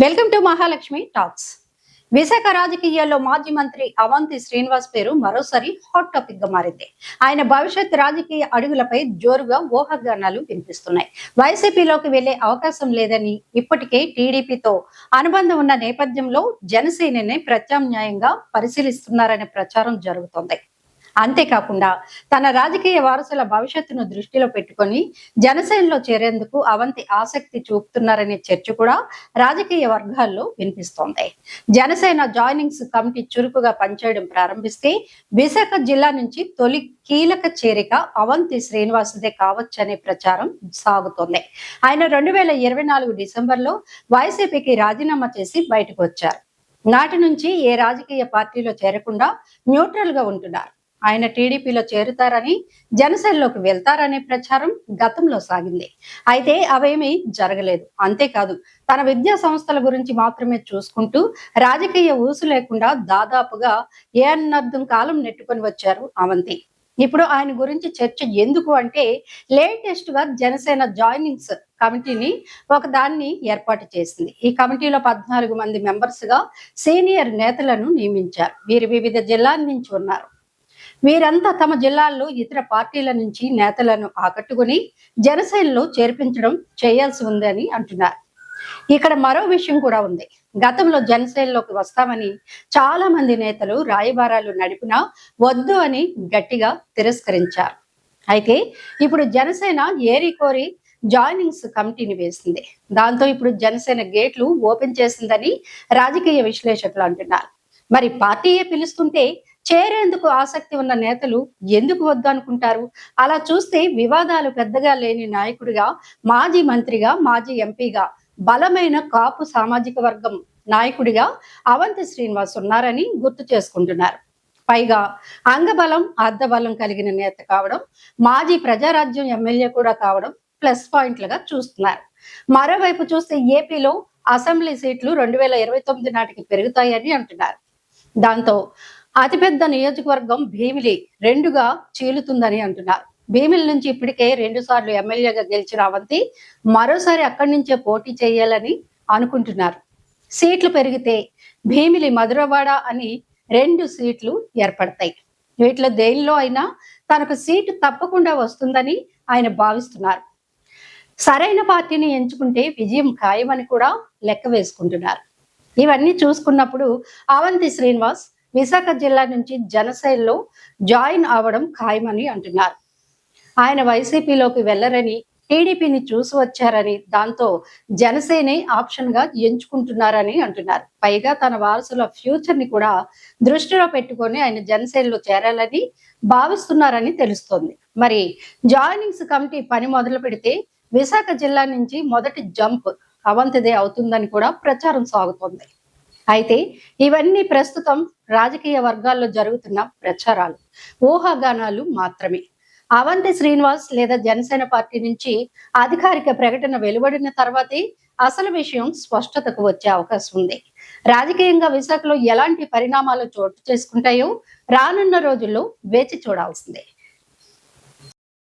Welcome to Mahalakshmi talks. Visakha రాజకీయాల్లో మాజీ మంత్రి అవంతి శ్రీనివాస్ పేరు మరోసారి హాట్ టాపిక్ గా మారింది. ఆయన భవిష్యత్ రాజకీయ అడుగులపై జోరుగా ఊహాగానాలు వినిపిస్తున్నాయి. వైసీపీలోకి వెళ్లే అవకాశం లేదని, ఇప్పటికే టీడీపీతో అనుబంధం ఉన్న నేపథ్యంలో జనసేనని ప్రత్యామ్నాయంగా పరిశీలిస్తున్నారనే ప్రచారం జరుగుతోంది. అంతేకాకుండా తన రాజకీయ వారసుల భవిష్యత్తును దృష్టిలో పెట్టుకొని జనసేనలో చేరేందుకు అవంతి ఆసక్తి చూపుతున్నారనే చర్చ కూడా రాజకీయ వర్గాల్లో వినిపిస్తోంది. జనసేన జాయినింగ్స్ కమిటీ చురుకుగా పనిచేయడం ప్రారంభిస్తే విశాఖ జిల్లా నుంచి తొలి కీలక చేరిక అవంతి శ్రీనివాసుదే కావచ్చనే ప్రచారం సాగుతోంది. ఆయన 2024 డిసెంబర్లో వైసీపీకి రాజీనామా చేసి బయటకు వచ్చారు. నాటి నుంచి ఏ రాజకీయ పార్టీలో చేరకుండా న్యూట్రల్ గా ఉంటున్నారు. ఆయన టీడీపీలో చేరుతారని, జనసేనలోకి వెళ్తారనే ప్రచారం గతంలో సాగింది. అయితే అవేమీ జరగలేదు. అంతేకాదు, తన విద్యా సంస్థల గురించి మాత్రమే చూసుకుంటూ రాజకీయ ఊసు లేకుండా దాదాపుగా ఏన్నర్థం కాలం నెట్టుకొని వచ్చారు అవంతి. ఇప్పుడు ఆయన గురించి చర్చ ఎందుకు అంటే, లేటెస్ట్ గా జనసేన జాయినింగ్స్ కమిటీని ఒకదాన్ని ఏర్పాటు చేసింది. ఈ కమిటీలో 14 మంది మెంబర్స్ గా సీనియర్ నేతలను నియమించారు. వీరు వివిధ జిల్లాల నుంచి ఉన్నారు. వీరంతా తమ జిల్లాల్లో ఇతర పార్టీల నుంచి నేతలను ఆకట్టుకుని జనసేనలో చేర్పించడం చేయాల్సి ఉందని అంటున్నారు. ఇక్కడ మరో విషయం కూడా ఉంది. గతంలో జనసేనలోకి వస్తామని చాలా మంది నేతలు రాయబారాలు నడిపినా వద్దు అని గట్టిగా తిరస్కరించారు. అయితే ఇప్పుడు జనసేన ఏరికోరి జాయినింగ్స్ కమిటీని వేసింది. దాంతో ఇప్పుడు జనసేన గేట్లు ఓపెన్ చేసిందని రాజకీయ విశ్లేషకులు అంటున్నారు. మరి పార్టీయే పిలుస్తుంటే చేరేందుకు ఆసక్తి ఉన్న నేతలు ఎందుకు వద్దు అనుకుంటారు? అలా చూస్తే వివాదాలు పెద్దగా లేని నాయకుడిగా, మాజీ మంత్రిగా, మాజీ ఎంపీగా, బలమైన కాపు సామాజిక వర్గం నాయకుడిగా అవంతి శ్రీనివాస్ ఉన్నారని గుర్తు చేసుకుంటున్నారు. పైగా అంగబలం, అర్ధబలం కలిగిన నేత కావడం, మాజీ ప్రజారాజ్యం ఎమ్మెల్యే కూడా కావడం ప్లస్ పాయింట్లుగా చూస్తున్నారు. మరోవైపు చూస్తే ఏపీలో అసెంబ్లీ సీట్లు 2029 నాటికి పెరుగుతాయని అంటున్నారు. దాంతో అతిపెద్ద నియోజకవర్గం భీమిలి 2గా చీలుతుందని అంటున్నారు. భీమిలి నుంచి ఇప్పటికే 2 సార్లు ఎమ్మెల్యేగా గెలిచిన అవంతి మరోసారి అక్కడి నుంచే పోటీ చేయాలని అనుకుంటున్నారు. సీట్లు పెరిగితే భీమిలి, మధురవాడ అని 2 సీట్లు ఏర్పడతాయి. వీటిలో దేనిలో అయినా తనకు సీటు తప్పకుండా వస్తుందని ఆయన భావిస్తున్నారు. సరైన పార్టీని ఎంచుకుంటే విజయం ఖాయమని కూడా లెక్క వేసుకుంటున్నారు. ఇవన్నీ చూసుకున్నప్పుడు అవంతి శ్రీనివాస్ విశాఖ జిల్లా నుంచి జనసేనలో జాయిన్ అవడం ఖాయమని అంటున్నారు. ఆయన వైసీపీలోకి వెళ్లరని, టీడీపీని చూసి వచ్చారని, దాంతో జనసేనే ఆప్షన్ గా ఎంచుకుంటున్నారని అంటున్నారు. పైగా తన వారసుల ఫ్యూచర్ ని కూడా దృష్టిలో పెట్టుకొని ఆయన జనసేనలో చేరాలని భావిస్తున్నారని తెలుస్తోంది. మరి జాయినింగ్స్ కమిటీ పని మొదలు పెడితే విశాఖ జిల్లా నుంచి మొదటి జంప్ అవంతిదే అవుతుందని కూడా ప్రచారం సాగుతోంది. అయితే ఇవన్నీ ప్రస్తుతం రాజకీయ వర్గాల్లో జరుగుతున్న ప్రచారాలు, ఊహాగానాలు మాత్రమే. అవంతి శ్రీనివాస్ లేదా జనసేన పార్టీ నుంచి అధికారిక ప్రకటన వెలువడిన తర్వాతే అసలు విషయం స్పష్టతకు వచ్చే అవకాశం ఉంది. రాజకీయంగా విశాఖలో ఎలాంటి పరిణామాలు చోటు చేసుకుంటాయో రానున్న రోజుల్లో వేచి చూడాల్సిందే.